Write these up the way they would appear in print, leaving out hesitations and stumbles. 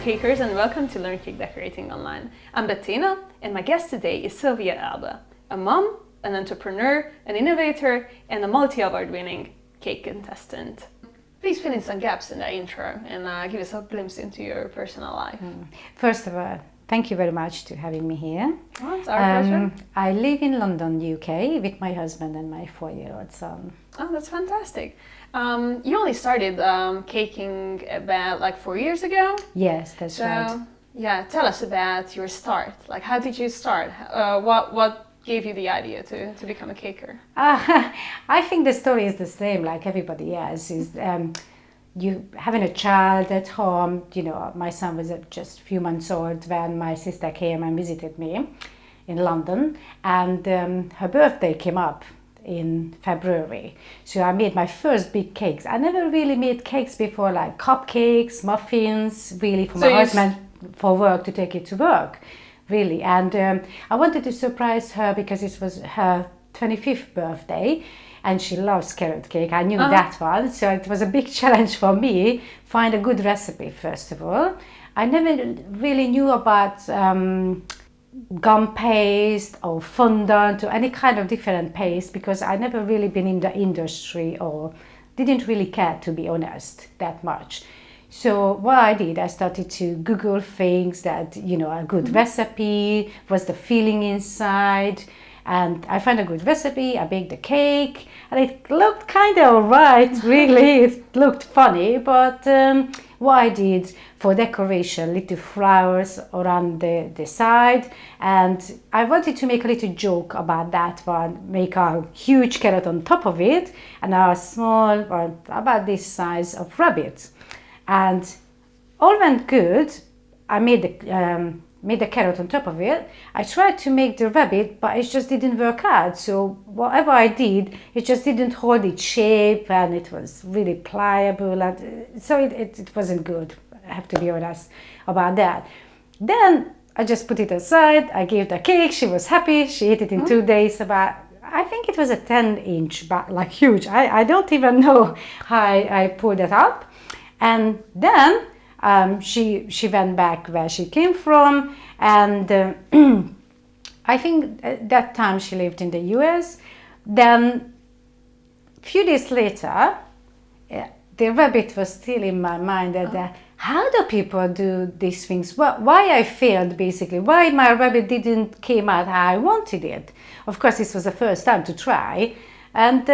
cakers, and welcome to Learn Cake Decorating Online. I'm Bettina, and my guest today is Sylvia Elba, a mom, an entrepreneur, an innovator, and a multi-award winning cake contestant. Please fill in some gaps in that intro and give us a glimpse into your personal life. First of all, thank you very much for having me here. Oh, it's our pleasure. I live in London, UK, with my husband and my 4-year-old son. Oh, that's fantastic. You only started caking about like 4 years ago? Yes, that's right. Yeah, tell us about your start. Like, how did you start? What gave you the idea to become a caker? I think the story is the same like everybody else. Is you having a child at home. You know, my son was just a few months old when my sister came and visited me in London, and her birthday came up in February. So I made my first big cakes. I never really made cakes before, like cupcakes, muffins, really for my husband for work, to take it to work, really. And I wanted to surprise her because it was her 25th birthday and she loves carrot cake. I knew that one, so it was a big challenge for me, find a good recipe first of all. I never really knew about gum paste or fondant or any kind of different paste because I never really been in the industry or didn't really care, to be honest, that much. So what I did, I started to Google things that, you know, a good recipe, what's the feeling inside, and I found a good recipe. I baked the cake and it looked kind of alright, really. It looked funny, but what I did for decoration, little flowers around the side, and I wanted to make a little joke about that one, make a huge carrot on top of it and a small, or about this size of rabbit. And all went good. I made the carrot on top of it. I tried to make the rabbit, but it just didn't work out. So whatever I did, it just didn't hold its shape, and it was really pliable, and so it wasn't good. I have to be honest about that. Then I just put it aside. I gave the cake. She was happy. She ate it in 2 days. About, I think it was a 10-inch, but like huge. I don't even know how I pulled it up. And then she went back where she came from, and I think at that time she lived in the US. Then a few days later, the rabbit was still in my mind. That how do people do these things? Why I failed, basically? Why my rabbit didn't came out how I wanted it? Of course, this was the first time to try, and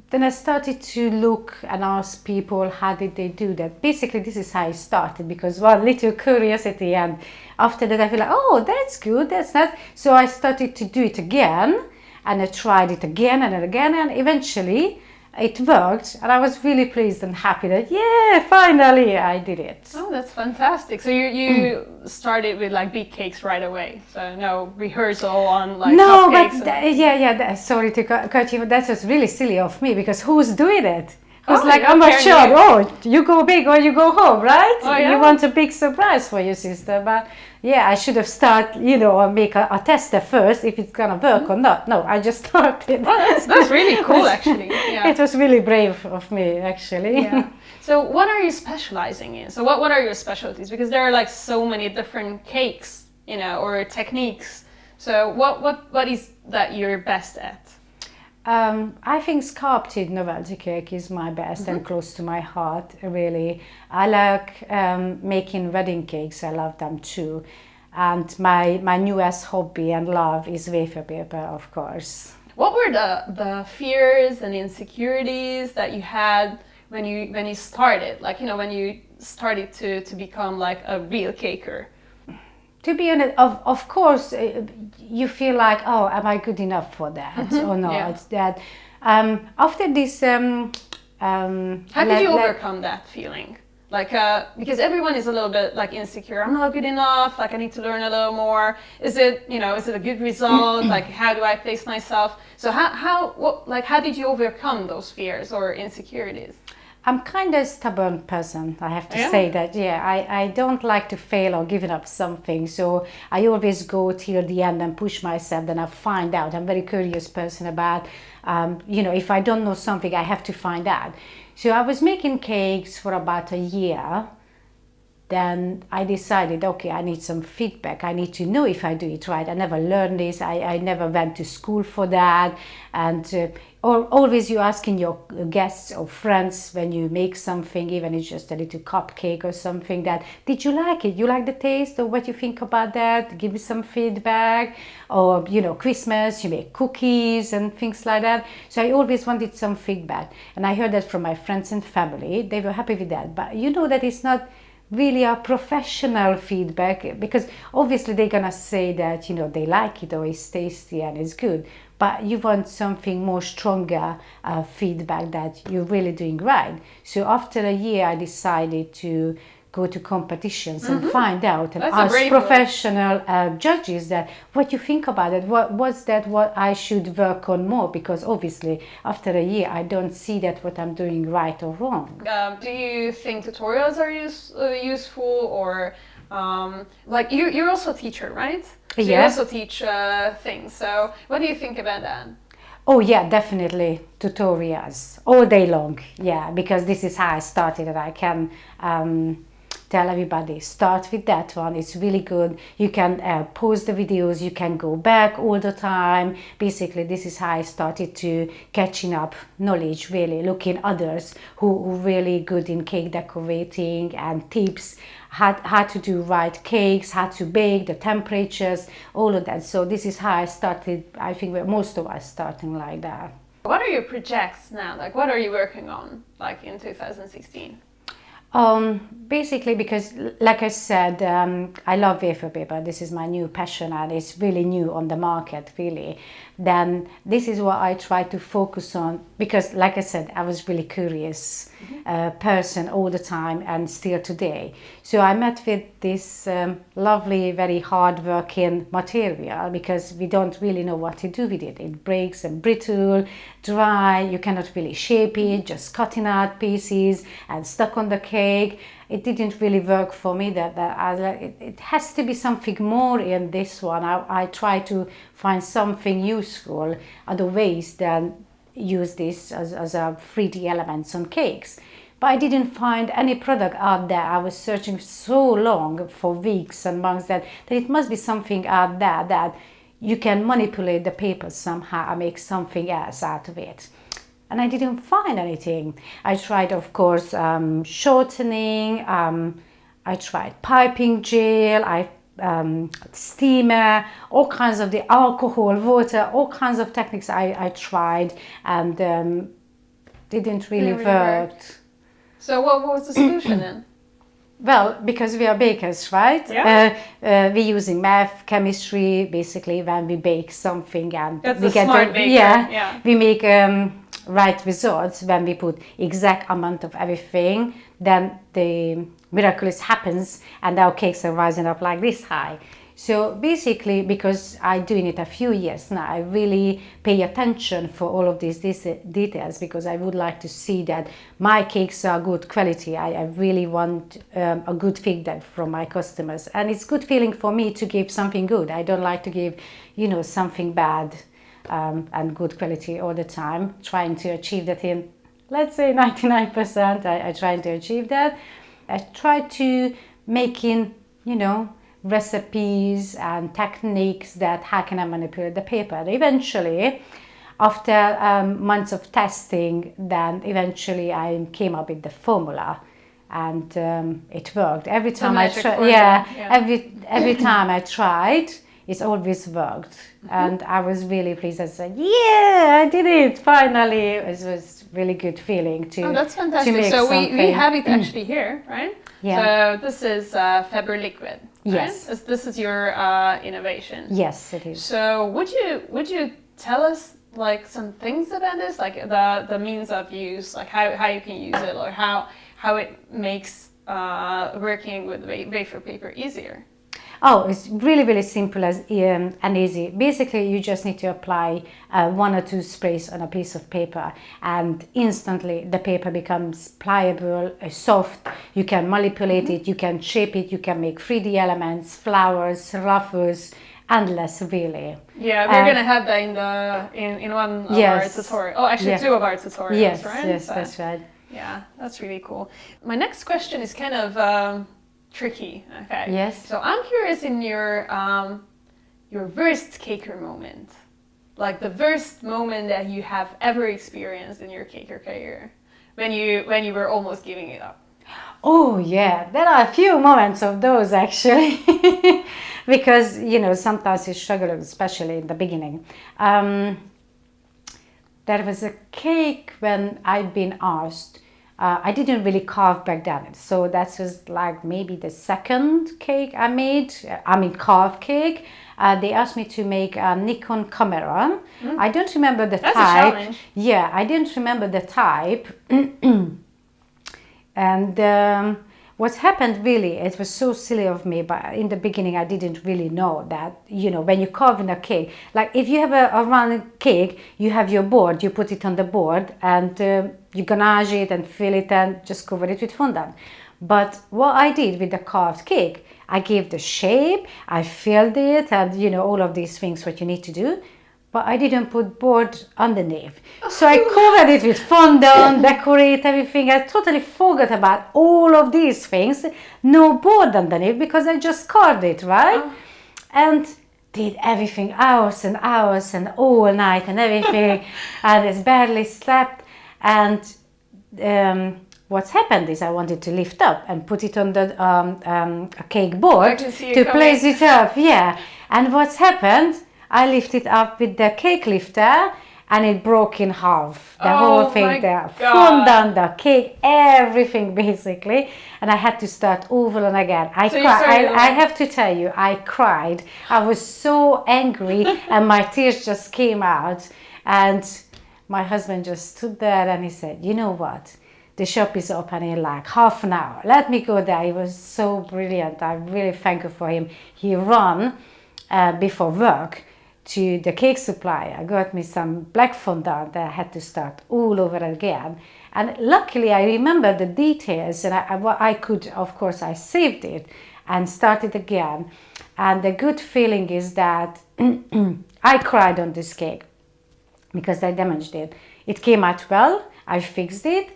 then I started to look and ask people how did they do that. Basically, this is how I started, because one little curiosity, and after that I feel like, oh, that's good, that's nice. So I started to do it again, and I tried it again and again, and eventually it worked, and I was really pleased and happy that, yeah, finally I did it. Oh, that's fantastic. So you started with like big cakes right away. So no rehearsal on like no, cupcakes. But sorry to cut you, but that was really silly of me, because who's doing it? Who's Oh, like, I'm not sure, oh, you go big or you go home, right? Oh, yeah? You want a big surprise for your sister, but yeah, I should have started, you know, or make a tester first if it's gonna work or not. No, I just started. Oh, that's really cool, actually. Yeah. It was really brave of me, actually. Yeah. So what are you specializing in? So what are your specialties? Because there are like so many different cakes, you know, or techniques. So what is that you're best at? I think sculpted novelty cake is my best and close to my heart, really. I like making wedding cakes. I love them too. And my newest hobby and love is wafer paper, of course. What were the fears and insecurities that you had when you started? Like, you know, when you started to become like a real caker? To be honest, of course, you feel like, oh, am I good enough for that or not? Yeah. It's that. After this, how did you overcome that feeling? Like, because everyone is a little bit like insecure. I'm not good enough. Like, I need to learn a little more. Is it a good result? Like, how do I place myself? So how did you overcome those fears or insecurities? I'm kind of a stubborn person, I have to say that. Yeah, I don't like to fail or giving up something. So I always go till the end and push myself. Then I find out. I'm a very curious person about, if I don't know something, I have to find out. So I was making cakes for about a year. then I decided, okay, I need some feedback. I need to know if I do it right. I never learned this. I never went to school for that. And always you asking your guests or friends when you make something, even if it's just a little cupcake or something, that, did you like it? You like the taste, or what you think about that? Give me some feedback. Or, you know, Christmas, you make cookies and things like that. So I always wanted some feedback. And I heard that from my friends and family. They were happy with that. But you know that it's not really a professional feedback, because obviously they're gonna say that, you know, they like it or it's tasty and it's good, but you want something more stronger feedback that you're really doing right. So after a year I decided to go to competitions and find out and ask professional judges that, what you think about it, what I should work on more, because obviously after a year I don't see that what I'm doing right or wrong. Do you think tutorials are useful, or like you're also a teacher, right? So yeah. You also teach things, so what do you think about that? Oh yeah, definitely tutorials all day long. Yeah, because this is how I started, and I can tell everybody, start with that one. It's really good. You can pause the videos, you can go back all the time. Basically, this is how I started to catching up knowledge, really looking others who really good in cake decorating, and tips, how to do right cakes, how to bake, the temperatures, all of that. So this is how I started. I think most of us starting like that. What are your projects now? Like, what are you working on, like in 2016? Basically, because like I said, I love wafer paper. This is my new passion, and it's really new on the market, really. Then this is what I try to focus on, because like I said, I was really curious person all the time, and still today. So I met with this lovely, very hard-working material, because we don't really know what to do with it. It breaks and brittle, dry, you cannot really shape it, just cutting out pieces and stuck on the cake. It didn't really work for me. It has to be something more in this one. I try to find something useful, other ways than use this as a 3D elements on cakes. But I didn't find any product out there. I was searching so long for weeks and months that it must be something out there that you can manipulate the paper somehow and make something else out of it. And I didn't find anything. I tried, of course, shortening, I tried piping gel, steamer, all kinds of the alcohol, water, all kinds of techniques I tried, and didn't really work. So what was the solution then? Well, because we are bakers, right? Yeah. We're using math, chemistry, basically, when we bake something, and that's we a smart baker. Yeah, we make right results when we put exact amount of everything. Then the miraculous happens, and our cakes are rising up like this high. So basically, because I'm doing it a few years now, I really pay attention for all of these details, because I would like to see that my cakes are good quality. I really want a good feedback from my customers, and it's good feeling for me to give something good. I don't like to give, you know, something bad and good quality all the time, trying to achieve that in, let's say, 99%. I try to achieve that. I try to making, you know, recipes and techniques that how can I manipulate the paper. And eventually, after months of testing, then eventually I came up with the formula, and it worked. Every time I tried, every time I tried, it's always worked. And I was really pleased. I said, yeah, I did it finally. It was really good feeling to. Oh, that's fantastic. To make so we have it actually here, right? Yeah. So this is Faber liquid. Right? Yes. This is your innovation. Yes, it is. So would you tell us like some things about this, like the means of use, like how you can use it, or how it makes working with wafer paper easier? Oh, it's really, really simple and easy. Basically, you just need to apply 1 or 2 sprays on a piece of paper, and instantly the paper becomes pliable, soft. You can manipulate it, you can shape it, you can make 3D elements, flowers, ruffles, endless, really. Yeah, we're gonna have that in one of our tutorials. Oh, actually 2 of our tutorials, right? Yes, that's right. Yeah, that's really cool. My next question is kind of tricky. Okay. Yes. So I'm curious in your worst caker moment, like the worst moment that you have ever experienced in your caker career, when you were almost giving it up. Oh yeah, there are a few moments of those actually, because you know sometimes you struggle, especially in the beginning. There was a cake when I'd been asked. I didn't really carve back then, so that was like maybe the second cake I made. Carved cake. They asked me to make a Nikon camera. I don't remember the That's type. a challenge. Yeah, I didn't remember the type. And what's happened really, it was so silly of me, but in the beginning I didn't really know that, you know, when you carve in a cake, like if you have a round cake, you have your board, you put it on the board and you ganache it and fill it and just cover it with fondant. But what I did with the carved cake, I gave the shape, I filled it and, you know, all of these things what you need to do. But I didn't put board underneath. So I covered it with fondant, decorate everything. I totally forgot about all of these things. No board underneath because I just carved it, right? And did everything hours and hours and all night and everything. And I barely slept. And what's happened is I wanted to lift up and put it on the a cake board to place it up. Yeah. And what's happened? I lifted up with the cake lifter and it broke in half. The whole thing, the fondant, the cake, everything basically. And I had to start over and again. I have to tell you, I cried. I was so angry and my tears just came out. And my husband just stood there and he said, you know what? The shop is open in like half an hour. Let me go there. He was so brilliant. I'm really thankful for him. He ran before work to the cake supplier, got me some black fondant that I had to start all over again. And luckily I remember the details and I could, of course, I saved it and started again. And the good feeling is that I cried on this cake because I damaged it. It came out well, I fixed it,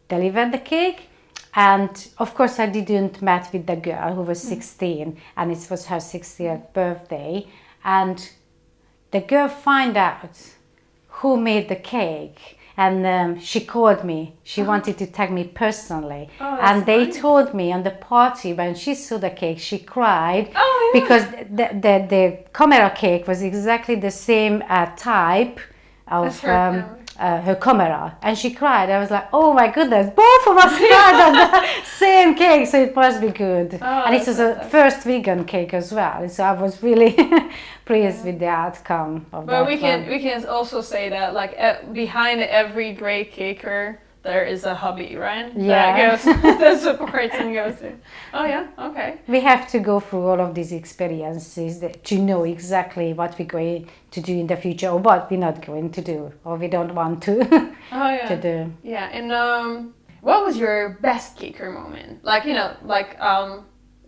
delivered the cake, and of course I didn't meet with the girl who was 16 and it was her 60th birthday. And the girl found out who made the cake and she called me. She wanted to tag me personally. And they told me on the party when she saw the cake, she cried because the camera cake was exactly the same type of her camera. And she cried. I was like, oh my goodness, both of us cried on the same cake, so it must be good. And it was a first vegan cake as well. So I was really pleased with the outcome of that. But we can also say that like behind every great caker there is a hobby, right? Yeah. That supports and goes to. Oh yeah, okay. We have to go through all of these experiences to know exactly what we're going to do in the future or what we're not going to do or we don't want to, to do. Yeah, and what was your best caker moment? Like, you know, like a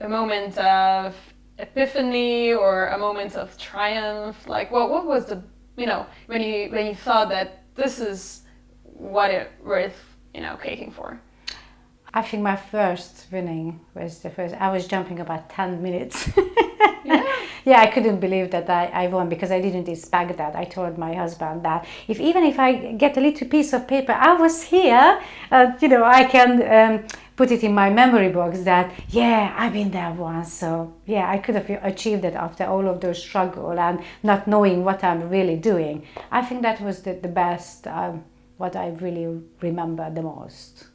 moment of epiphany or a moment of triumph? Like what was the, you know, when you thought that this is what it worth, you know, caking for? I think my first winning was the first. I was jumping about 10 minutes. Yeah, I couldn't believe that I won because I didn't expect that. I told my husband that even if I get a little piece of paper, I was here, you know, I can put it in my memory box that, yeah, I've been there once. So yeah, I could have achieved it after all of those struggles and not knowing what I'm really doing. I think that was the best, what I really remember the most.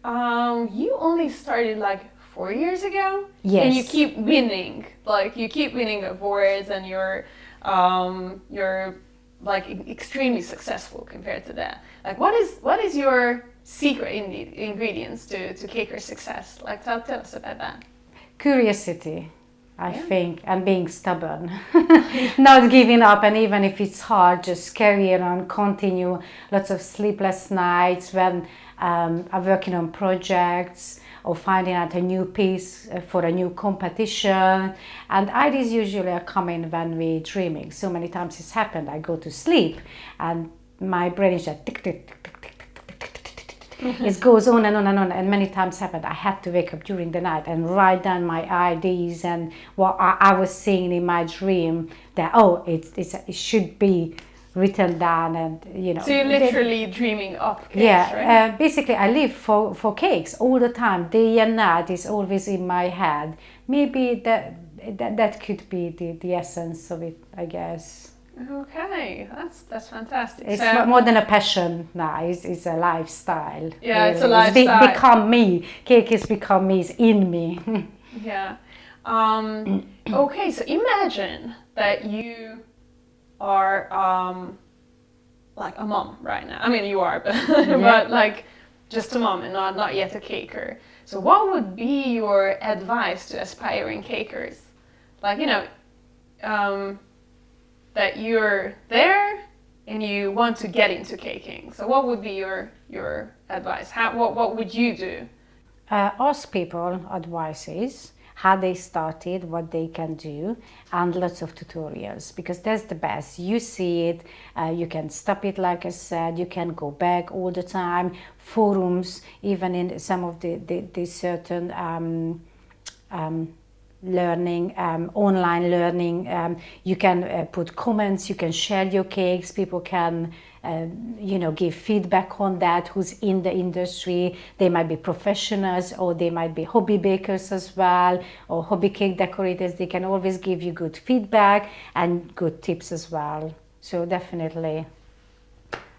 You only started like 4 years ago? Yes. And you keep winning. Like you keep winning awards and you're like extremely successful compared to that. Like what is your secret ingredients to caker success? Like tell us about that. Curiosity, I think, and being stubborn. Not giving up, and even if it's hard, just carry on, continue. Lots of sleepless nights when I'm working on projects or finding out a new piece for a new competition. And ideas usually are coming when we're dreaming. So many times it's happened, I go to sleep and my brain is just tick, tick, tick, tick, tick, tick, tick, tick, tick, tick, It goes on and on and on, and many times happened I had to wake up during the night and write down my ideas and what I was seeing in my dream, that it should be written down, and So you're literally dreaming up cakes, yeah, right? basically I live for cakes all the time, day and night. Is always in my head. Maybe that could be the essence of it, I guess. Okay, that's fantastic. It's So, more than a passion now. It's a lifestyle. Yeah, really. it's a lifestyle. It's become me. Cake has become me. It's in me. yeah. Okay, so imagine that you are like a mom right now. I mean, you are, but like just a mom and not yet a caker. So what would be your advice to aspiring cakers? Like, that you're there and you want to get into caking. So what would be your advice? What would you do? Ask people advices, how they started, what they can do, and lots of tutorials, because that's the best. You see it, you can stop it, like I said, you can go back all the time. Forums, even in some of the certain learning, online learning, you can put comments, you can share your cakes, people can give feedback on that, who's in the industry. They might be professionals, or they might be hobby bakers as well, or hobby cake decorators. They can always give you good feedback and good tips as well. So definitely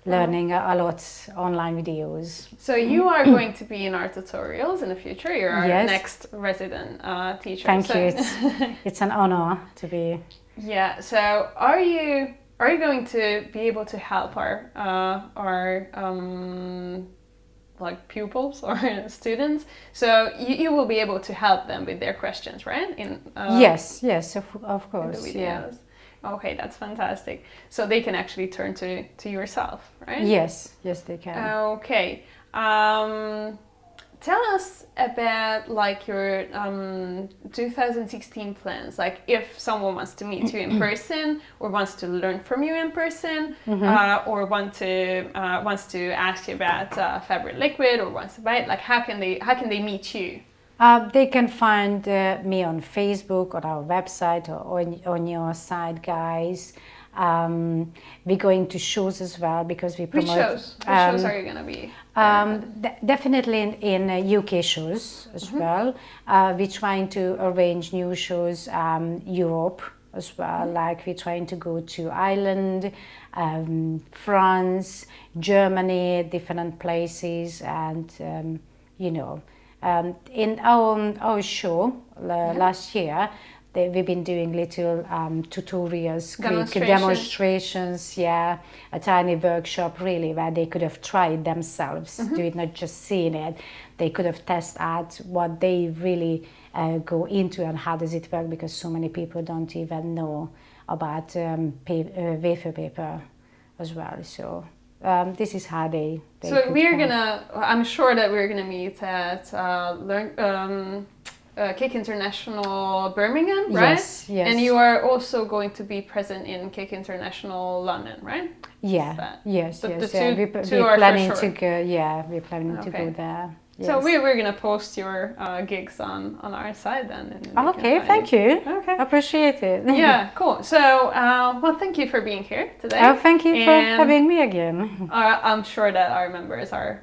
learning a lot online videos. So you are going to be in our tutorials in the future. You're our Yes. next resident teacher. Thank you. It's an honor to be. Yeah. So are you going to be able to help our like pupils or students? So you will be able to help them with their questions, right? Yes, of course. In the videos. Yeah. Okay, that's fantastic. So they can actually turn to yourself, right? Yes, they can. Okay. Tell us about like your 2016 plans. Like if someone wants to meet you in person, or wants to learn from you in person, or wants to ask you about fabric liquid, or wants to buy it, like how can they meet you? They can find me on Facebook, on our website, or on your site, guys. We're going to shows as well, because we promote. Which shows? Which shows are you going to be? Definitely in UK shows as well. We're trying to arrange new shows, Europe as well. Like we're trying to go to Ireland, France, Germany, different places, and in our show last year, we've been doing little tutorials, quick demonstrations, a tiny workshop really, where they could have tried themselves, do it, not just seeing it. They could have tested out what they really go into and how does it work, because so many people don't even know about wafer paper as well. So this is how they so I'm sure that we're gonna meet at Cake International Birmingham, right? Yes. And you are also going to be present in Cake International London, right? Yeah. Yes. We're planning to go. Yeah, we're planning to go there. Yes. So we're gonna post your gigs on our side then. Okay, thank you. Okay, appreciate it. Yeah, cool. So well, thank you for being here today. Oh, thank you for having me again. I'm sure that our members are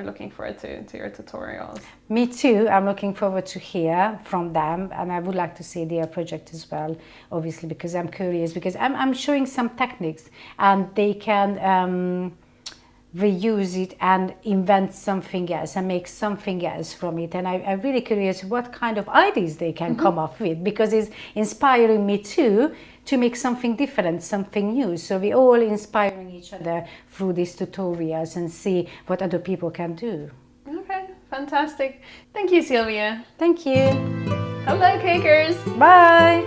looking forward to your tutorials. Me too. I'm looking forward to hear from them, and I would like to see their project as well, obviously, because I'm curious, because I'm showing some techniques and they can reuse it and invent something else and make something else from it. And I'm really curious what kind of ideas they can come up with, because it's inspiring me too to make something different, something new. So we're all inspiring each other through these tutorials and see what other people can do. Okay, fantastic. Thank you, Sylvia. Thank you. Hello, cakers. Bye.